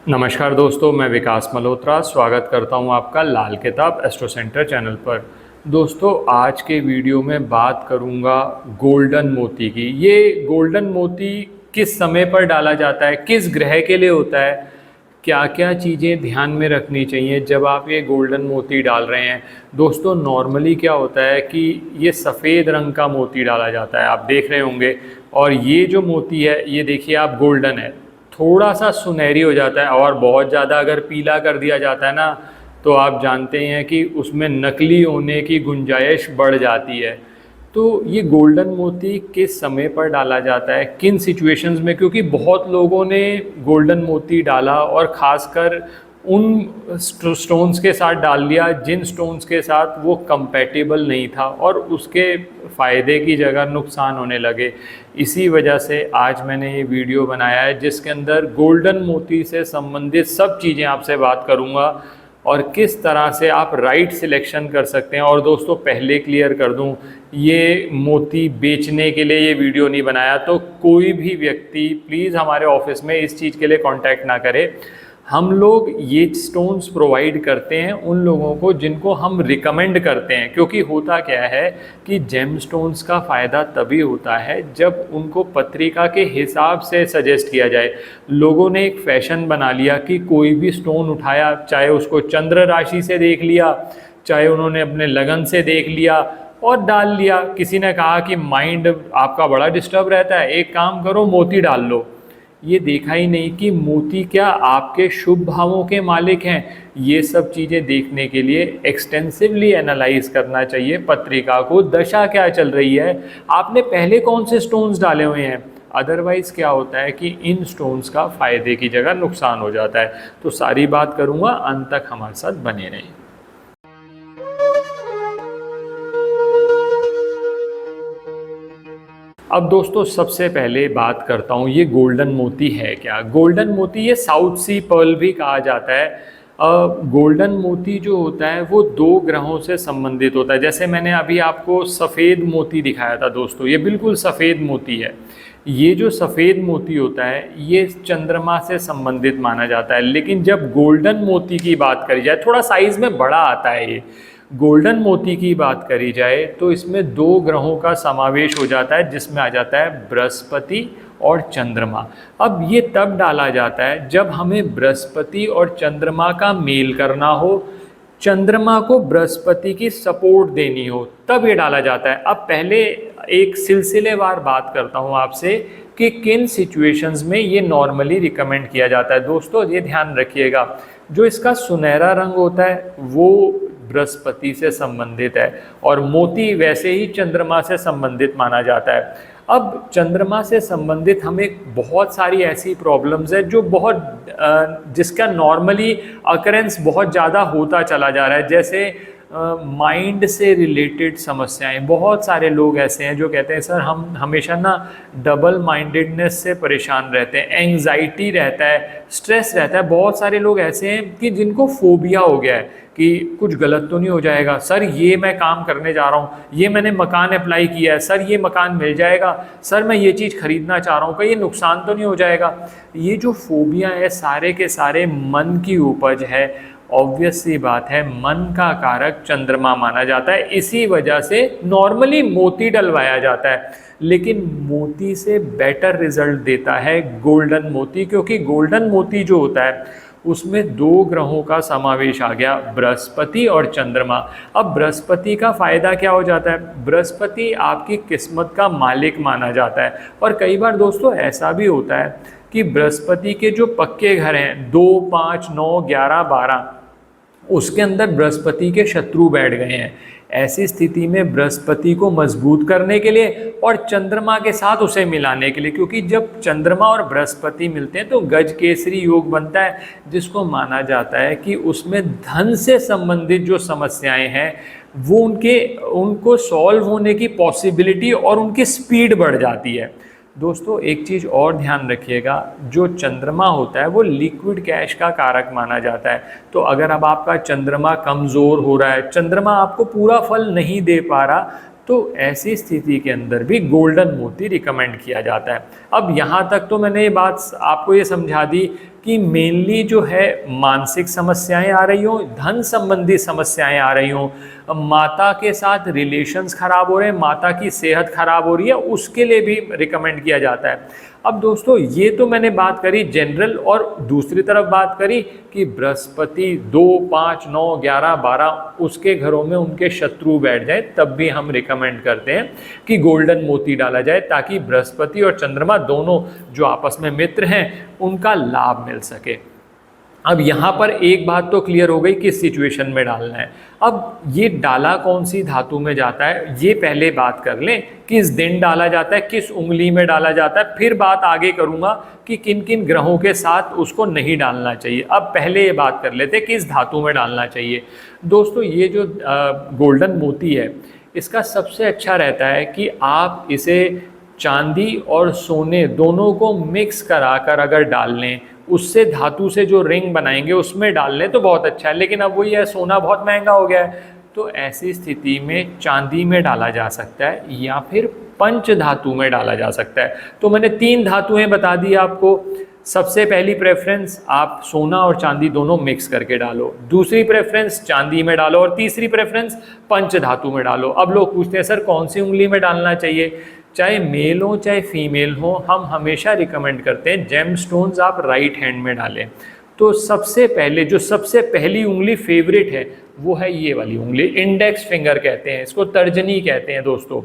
नमस्कार दोस्तों, मैं विकास मल्होत्रा स्वागत करता हूं आपका लाल किताब एस्ट्रो सेंटर चैनल पर। दोस्तों, आज के वीडियो में बात करूंगा गोल्डन मोती की। ये गोल्डन मोती किस समय पर डाला जाता है, किस ग्रह के लिए होता है, क्या क्या चीज़ें ध्यान में रखनी चाहिए जब आप ये गोल्डन मोती डाल रहे हैं। दोस्तों, नॉर्मली क्या होता है कि ये सफ़ेद रंग का मोती डाला जाता है, आप देख रहे होंगे। और ये जो मोती है, ये देखिए आप, गोल्डन है, थोड़ा सा सुनहरी हो जाता है। और बहुत ज़्यादा अगर पीला कर दिया जाता है ना, तो आप जानते हैं कि उसमें नकली होने की गुंजाइश बढ़ जाती है। तो ये गोल्डन मोती किस समय पर डाला जाता है, किन सिचुएशंस में, क्योंकि बहुत लोगों ने गोल्डन मोती डाला और ख़ासकर उन स्टोन्स के साथ डाल लिया जिन स्टोन्स के साथ वो कंपैटिबल नहीं था, और उसके फ़ायदे की जगह नुकसान होने लगे। इसी वजह से आज मैंने ये वीडियो बनाया है जिसके अंदर गोल्डन मोती से संबंधित सब चीज़ें आपसे बात करूँगा और किस तरह से आप राइट सिलेक्शन कर सकते हैं। और दोस्तों, पहले क्लियर कर दूं, ये मोती बेचने के लिए ये वीडियो नहीं बनाया, तो कोई भी व्यक्ति प्लीज़ हमारे ऑफिस में इस चीज़ के लिए कांटेक्ट ना करे। हम लोग ये स्टोन्स प्रोवाइड करते हैं उन लोगों को जिनको हम रिकमेंड करते हैं, क्योंकि होता क्या है कि जेम स्टोन्स का फ़ायदा तभी होता है जब उनको पत्रिका के हिसाब से सजेस्ट किया जाए। लोगों ने एक फैशन बना लिया कि कोई भी स्टोन उठाया, चाहे उसको चंद्र राशि से देख लिया, चाहे उन्होंने अपने लगन से देख लिया और डाल लिया। किसी ने कहा कि माइंड आपका बड़ा डिस्टर्ब रहता है, एक काम करो मोती डाल लो। ये देखा ही नहीं कि मोती क्या आपके शुभ भावों के मालिक हैं। ये सब चीज़ें देखने के लिए एक्सटेंसिवली एनालाइज करना चाहिए पत्रिका को, दशा क्या चल रही है, आपने पहले कौन से स्टोन्स डाले हुए हैं। अदरवाइज़ क्या होता है कि इन स्टोन्स का फ़ायदे की जगह नुकसान हो जाता है। तो सारी बात करूँगा, अंत तक हमारे साथ बने रहें। अब दोस्तों, सबसे पहले बात करता हूँ ये गोल्डन मोती है क्या। गोल्डन मोती ये साउथ सी पर्ल भी कहा जाता है। गोल्डन मोती जो होता है वो दो ग्रहों से संबंधित होता है। जैसे मैंने अभी आपको सफ़ेद मोती दिखाया था दोस्तों, ये बिल्कुल सफ़ेद मोती है। ये जो सफ़ेद मोती होता है ये चंद्रमा से संबंधित माना जाता है। लेकिन जब गोल्डन मोती की बात करी जाए, थोड़ा साइज़ में बड़ा आता है ये। गोल्डन मोती की बात करी जाए तो इसमें दो ग्रहों का समावेश हो जाता है, जिसमें आ जाता है बृहस्पति और चंद्रमा। अब ये तब डाला जाता है जब हमें बृहस्पति और चंद्रमा का मेल करना हो, चंद्रमा को बृहस्पति की सपोर्ट देनी हो, तब ये डाला जाता है। अब पहले एक सिलसिलेवार बात करता हूँ आपसे कि किन सिचुएशंस में ये नॉर्मली रिकमेंड किया जाता है। दोस्तों, ये ध्यान रखिएगा, जो इसका सुनहरा रंग होता है वो बृहस्पति से संबंधित है और मोती वैसे ही चंद्रमा से संबंधित माना जाता है। अब चंद्रमा से संबंधित हमें बहुत सारी ऐसी प्रॉब्लम्स है जो जिसका नॉर्मली अकरेंस बहुत ज़्यादा होता चला जा रहा है। जैसे माइंड से रिलेटेड समस्याएं, बहुत सारे लोग ऐसे हैं जो कहते हैं सर हम हमेशा ना डबल माइंडेडनेस से परेशान रहते हैं, एंग्जाइटी रहता है, स्ट्रेस रहता है। बहुत सारे लोग ऐसे हैं कि जिनको फोबिया हो गया है कि कुछ गलत तो नहीं हो जाएगा, सर ये मैं काम करने जा रहा हूँ, ये मैंने मकान अप्लाई किया है, सर ये मकान मिल जाएगा, सर मैं ये चीज़ खरीदना चाह रहा हूँ, कहीं ये नुकसान तो नहीं हो जाएगा। ये जो फोबिया है सारे के सारे मन की उपज है। ऑब्वियस सी बात है, मन का कारक चंद्रमा माना जाता है, इसी वजह से नॉर्मली मोती डलवाया जाता है। लेकिन मोती से बेटर रिजल्ट देता है गोल्डन मोती, क्योंकि गोल्डन मोती जो होता है उसमें दो ग्रहों का समावेश आ गया, बृहस्पति और चंद्रमा। अब बृहस्पति का फायदा क्या हो जाता है, बृहस्पति आपकी किस्मत का मालिक माना जाता है। और कई बार दोस्तों ऐसा भी होता है कि बृहस्पति के जो पक्के घर हैं 2, 5, 9, 11, 12, उसके अंदर बृहस्पति के शत्रु बैठ गए हैं। ऐसी स्थिति में बृहस्पति को मजबूत करने के लिए और चंद्रमा के साथ उसे मिलाने के लिए, क्योंकि जब चंद्रमा और बृहस्पति मिलते हैं तो गज केसरी योग बनता है, जिसको माना जाता है कि उसमें धन से संबंधित जो समस्याएं हैं वो उनको सॉल्व होने की पॉसिबिलिटी और उनकी स्पीड बढ़ जाती है। दोस्तों, एक चीज़ और ध्यान रखिएगा, जो चंद्रमा होता है वो लिक्विड कैश का कारक माना जाता है। तो अगर अब आपका चंद्रमा कमज़ोर हो रहा है, चंद्रमा आपको पूरा फल नहीं दे पा रहा, तो ऐसी स्थिति के अंदर भी गोल्डन मोती रिकमेंड किया जाता है। अब यहाँ तक तो मैंने ये बात आपको ये समझा दी कि मेनली जो है मानसिक समस्याएं आ रही हो, धन संबंधी समस्याएं आ रही हो, माता के साथ रिलेशंस खराब हो रहे हैं, माता की सेहत खराब हो रही है, उसके लिए भी रिकमेंड किया जाता है। अब दोस्तों ये तो मैंने बात करी जनरल, और दूसरी तरफ बात करी कि बृहस्पति 2, 5, 9, 11, 12 उसके घरों में उनके शत्रु बैठ जाए, तब भी हम रिकमेंड करते हैं कि गोल्डन मोती डाला जाए, ताकि बृहस्पति और चंद्रमा दोनों जो आपस में मित्र हैं उनका लाभ मिल सके। अब यहाँ पर एक बात तो क्लियर हो गई किस सिचुएशन में डालना है। अब ये डाला कौन सी धातु में जाता है ये पहले बात कर लें, किस दिन डाला जाता है, किस उंगली में डाला जाता है, फिर बात आगे करूँगा कि किन किन ग्रहों के साथ उसको नहीं डालना चाहिए। अब पहले ये बात कर लेते हैं किस धातु में डालना चाहिए। दोस्तों ये जो गोल्डन मोती है इसका सबसे अच्छा रहता है कि आप इसे चांदी और सोने दोनों को मिक्स कराकर अगर डाल लें, उससे धातु से जो रिंग बनाएंगे उसमें डाल लें तो बहुत अच्छा है। लेकिन अब वही है, सोना बहुत महंगा हो गया है, तो ऐसी स्थिति में चांदी में डाला जा सकता है या फिर पंच धातु में डाला जा सकता है। तो मैंने 3 धातुएं बता दी आपको। सबसे पहली प्रेफरेंस आप सोना और चांदी दोनों मिक्स करके डालो, दूसरी प्रेफरेंस चांदी में डालो, और तीसरी प्रेफरेंस पंच धातु में डालो। अब लोग पूछते हैं सर कौन सी उंगली में डालना चाहिए, चाहे मेल हो चाहे फीमेल हो, हम हमेशा रिकमेंड करते हैं जेम स्टोन्स आप राइट हैंड में डालें। तो सबसे पहले जो सबसे पहली उंगली फेवरेट है वो है ये वाली उंगली, इंडेक्स फिंगर कहते हैं इसको, तर्जनी कहते हैं दोस्तों,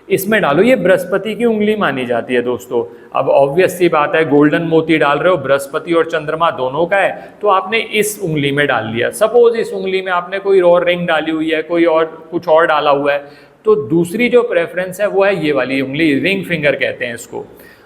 इसमें डालो। ये बृहस्पति की उंगली मानी जाती है दोस्तों। अब ऑब्वियस सी बात है, गोल्डन मोती डाल रहे हो, बृहस्पति और चंद्रमा दोनों का है, तो आपने इस उंगली में डाल लिया। सपोज इस उंगली में आपने कोई और रिंग डाली हुई है, कोई और कुछ और डाला हुआ है, तो दूसरी जो प्रेफरेंस है वो है ये वाली उंगली, रिंग फिंगर कहते हैं इसको।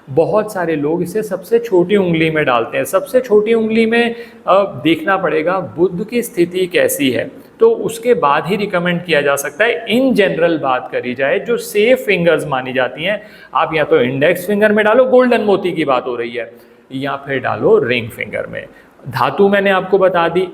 बहुत सारे लोग इसे सबसे छोटी उंगली में डालते हैं। सबसे छोटी उंगली में देखना पड़ेगा बुध की स्थिति कैसी है, तो उसके बाद ही रिकमेंड किया जा सकता है। इन जनरल बात करी जाए जो सेफ फिंगर्स मानी जाती हैं, आप या तो इंडेक्स फिंगर में डालो, गोल्डन मोती की बात हो रही है, या फिर डालो रिंग फिंगर में। धातु मैंने आपको बता दी,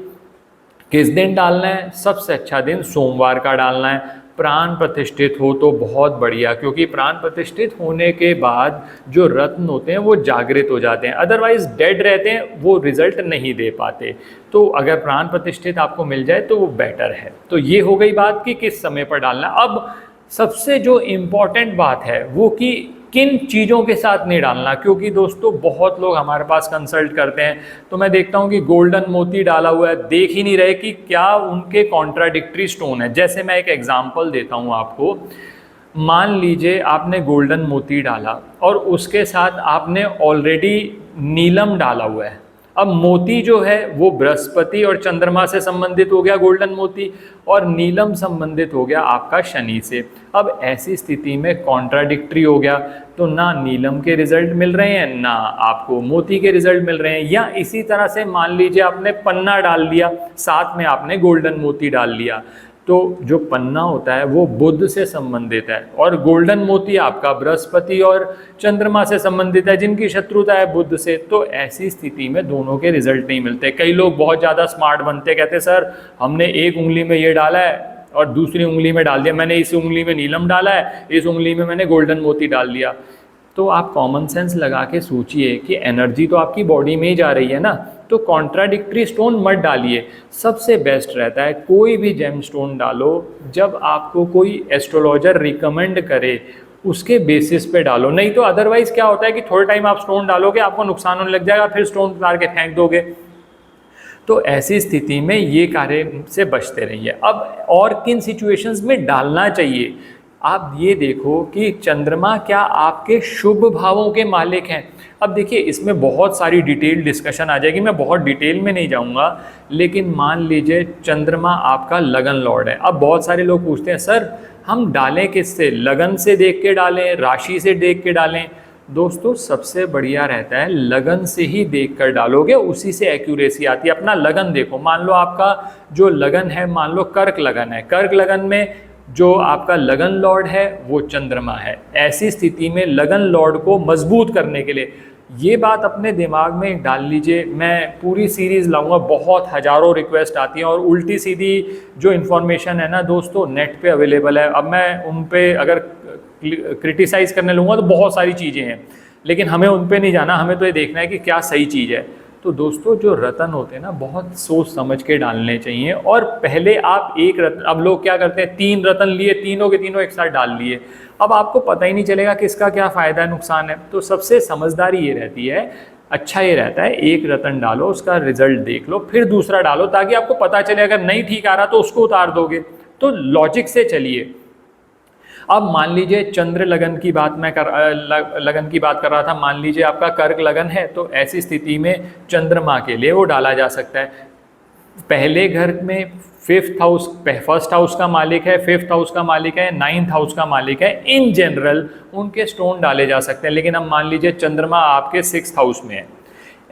किस दिन डालना है, सबसे अच्छा दिन सोमवार का डालना है। प्राण प्रतिष्ठित हो तो बहुत बढ़िया, क्योंकि प्राण प्रतिष्ठित होने के बाद जो रत्न होते हैं वो जागृत हो जाते हैं, अदरवाइज डेड रहते हैं, वो रिजल्ट नहीं दे पाते। तो अगर प्राण प्रतिष्ठित आपको मिल जाए तो वो बेटर है। तो ये हो गई बात कि किस समय पर डालना। अब सबसे जो इम्पॉर्टेंट बात है वो कि किन चीज़ों के साथ नहीं डालना, क्योंकि दोस्तों बहुत लोग हमारे पास कंसल्ट करते हैं तो मैं देखता हूँ कि गोल्डन मोती डाला हुआ है, देख ही नहीं रहे कि क्या उनके कॉन्ट्राडिक्टरी स्टोन है। जैसे मैं एक एग्जांपल देता हूँ आपको, मान लीजिए आपने गोल्डन मोती डाला और उसके साथ आपने ऑलरेडी नीलम डाला हुआ है। अब मोती जो है वो बृहस्पति और चंद्रमा से संबंधित हो गया गोल्डन मोती, और नीलम संबंधित हो गया आपका शनि से। अब ऐसी स्थिति में कॉन्ट्राडिक्टरी हो गया, तो ना नीलम के रिजल्ट मिल रहे हैं ना आपको मोती के रिजल्ट मिल रहे हैं। या इसी तरह से मान लीजिए आपने पन्ना डाल लिया, साथ में आपने गोल्डन मोती डाल लिया, तो जो पन्ना होता है वो बुध से संबंधित है और गोल्डन मोती आपका बृहस्पति और चंद्रमा से संबंधित है, जिनकी शत्रुता है बुध से। तो ऐसी स्थिति में दोनों के रिजल्ट नहीं मिलते। कई लोग बहुत ज़्यादा स्मार्ट बनते, कहते सर हमने एक उंगली में ये डाला है और दूसरी उंगली में डाल दिया, मैंने इस उंगली में नीलम डाला है, इस उंगली में मैंने गोल्डन मोती डाल दिया। तो आप कॉमन सेंस लगा के सोचिए कि एनर्जी तो आपकी बॉडी में ही जा रही है ना, तो कॉन्ट्राडिक्टरी स्टोन मत डालिए। सबसे बेस्ट रहता है कोई भी जेम स्टोन डालो जब आपको कोई एस्ट्रोलॉजर रिकमेंड करे उसके बेसिस पे डालो, नहीं तो अदरवाइज क्या होता है कि थोड़े टाइम आप स्टोन डालोगे आपको नुकसान होने लग जाएगा, फिर स्टोन उतार के फेंक दोगे। तो ऐसी स्थिति में ये कार्य से बचते रहिए। अब और किन सिचुएशंस में डालना चाहिए, आप ये देखो कि चंद्रमा क्या आपके शुभ भावों के मालिक हैं। अब देखिए इसमें बहुत सारी डिटेल डिस्कशन आ जाएगी, मैं बहुत डिटेल में नहीं जाऊंगा, लेकिन मान लीजिए चंद्रमा आपका लगन लॉर्ड है। अब बहुत सारे लोग पूछते हैं सर हम डालें किससे, लगन से देख के डालें, राशि से देख के डालें। दोस्तों सबसे बढ़िया रहता है लगन से ही देख कर डालोगे, उसी से एक्यूरेसी आती है। अपना लगन देखो, मान लो आपका जो लगन है, मान लो कर्क लगन है, कर्क लगन में जो आपका लगन लॉर्ड है वो चंद्रमा है। ऐसी स्थिति में लगन लॉर्ड को मजबूत करने के लिए ये बात अपने दिमाग में डाल लीजिए। मैं पूरी सीरीज़ लाऊंगा, बहुत हज़ारों रिक्वेस्ट आती हैं और उल्टी सीधी जो इन्फॉर्मेशन है ना दोस्तों नेट पे अवेलेबल है। अब मैं उन पे अगर क्रिटिसाइज़ करने लूँगा तो बहुत सारी चीज़ें हैं, लेकिन हमें उन पे नहीं जाना, हमें तो ये देखना है कि क्या सही चीज़ है। तो दोस्तों जो रत्न होते हैं ना, बहुत सोच समझ के डालने चाहिए। और पहले आप एक रत्न, अब लोग क्या करते हैं 3 रत्न लिए, तीनों के तीनों एक साथ डाल लिए, अब आपको पता ही नहीं चलेगा किसका क्या फ़ायदा है नुकसान है। तो सबसे समझदारी ये रहती है, अच्छा ये रहता है, एक रत्न डालो, उसका रिजल्ट देख लो, फिर दूसरा डालो, ताकि आपको पता चले अगर नहीं ठीक आ रहा तो उसको उतार दोगे। तो लॉजिक से चलिए। अब मान लीजिए चंद्र लगन की बात लगन की बात कर रहा था, मान लीजिए आपका कर्क लगन है, तो ऐसी स्थिति में चंद्रमा के लिए वो डाला जा सकता है। पहले घर में फर्स्ट हाउस का मालिक है, 5th हाउस का मालिक है, 9th हाउस का मालिक है, इन जनरल उनके स्टोन डाले जा सकते हैं। लेकिन अब मान लीजिए चंद्रमा आपके 6th हाउस में है,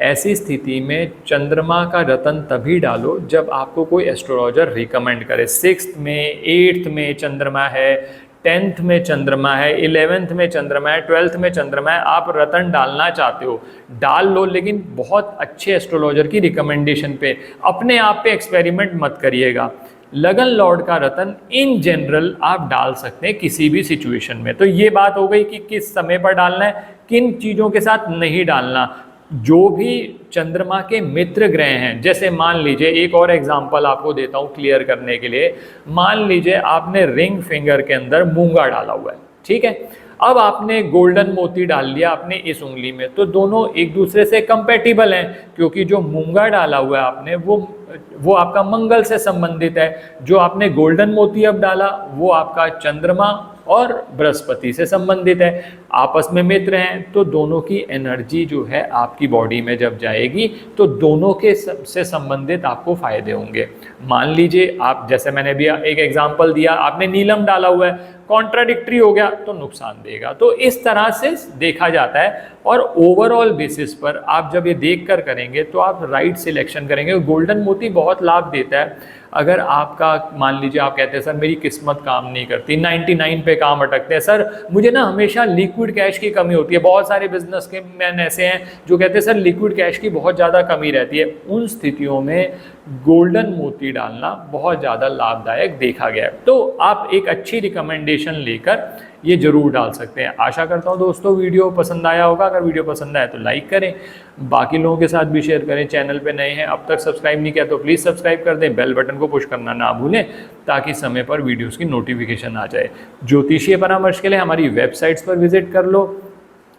ऐसी स्थिति में चंद्रमा का रत्न तभी डालो जब आपको कोई एस्ट्रोलॉजर रिकमेंड करे। 6th में, 8th में चंद्रमा है, 10th में चंद्रमा है, 11th में चंद्रमा है, 12th में चंद्रमा है, आप रत्न डालना चाहते हो डाल लो, लेकिन बहुत अच्छे एस्ट्रोलॉजर की रिकमेंडेशन पे, अपने आप पे एक्सपेरिमेंट मत करिएगा। लगन लॉर्ड का रत्न इन जनरल आप डाल सकते हैं किसी भी सिचुएशन में। तो ये बात हो गई कि किस समय पर डालना है, किन चीज़ों के साथ नहीं डालना। जो भी चंद्रमा के मित्र ग्रह हैं, जैसे मान लीजिए, एक और एग्जांपल आपको देता हूं क्लियर करने के लिए, मान लीजिए आपने रिंग फिंगर के अंदर मूंगा डाला हुआ है, ठीक है, अब आपने गोल्डन मोती डाल लिया अपने इस उंगली में, तो दोनों एक दूसरे से कंपैटिबल हैं, क्योंकि जो मूंगा डाला हुआ है आपने वो आपका मंगल से संबंधित है, जो आपने गोल्डन मोती अब डाला वो आपका चंद्रमा और बृहस्पति से संबंधित है, आपस में मित्र हैं, तो दोनों की एनर्जी जो है आपकी बॉडी में जब जाएगी तो दोनों के से संबंधित आपको फायदे होंगे। मान लीजिए आप, जैसे मैंने भी एक एग्जांपल दिया, आपने नीलम डाला हुआ है, कॉन्ट्राडिक्टरी हो गया तो नुकसान देगा। तो इस तरह से देखा जाता है, और ओवरऑल बेसिस पर आप जब ये देख कर करेंगे तो आप राइट सिलेक्शन करेंगे। गोल्डन मोती बहुत लाभ देता है। अगर आपका मान लीजिए आप कहते हैं सर मेरी किस्मत काम नहीं करती, 99 पे काम अटकते हैं, सर मुझे ना हमेशा लिक्विड कैश की कमी होती है, बहुत सारे बिजनेस के मैन ऐसे हैं जो कहते हैं सर लिक्विड कैश की बहुत ज़्यादा कमी रहती है, उन स्थितियों में गोल्डन मोती डालना बहुत ज़्यादा लाभदायक देखा गया है। तो आप एक अच्छी रिकमेंडेशन लेकर ये जरूर डाल सकते हैं। आशा करता हूँ दोस्तों वीडियो पसंद आया होगा। अगर वीडियो पसंद आया तो लाइक करें, बाकी लोगों के साथ भी शेयर करें। चैनल पे नए हैं, अब तक सब्सक्राइब नहीं किया तो प्लीज़ सब्सक्राइब कर दें, बेल बटन को पुश करना ना भूलें ताकि समय पर वीडियोस की नोटिफिकेशन आ जाए। ज्योतिषीय परामर्श के लिए हमारी वेबसाइट्स पर विजिट कर लो,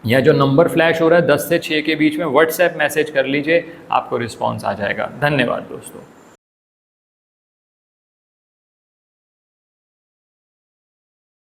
या जो नंबर फ्लैश हो रहा है 10 से 6 के बीच में व्हाट्सएप मैसेज कर लीजिए, आपको रिस्पॉन्स आ जाएगा। धन्यवाद दोस्तों।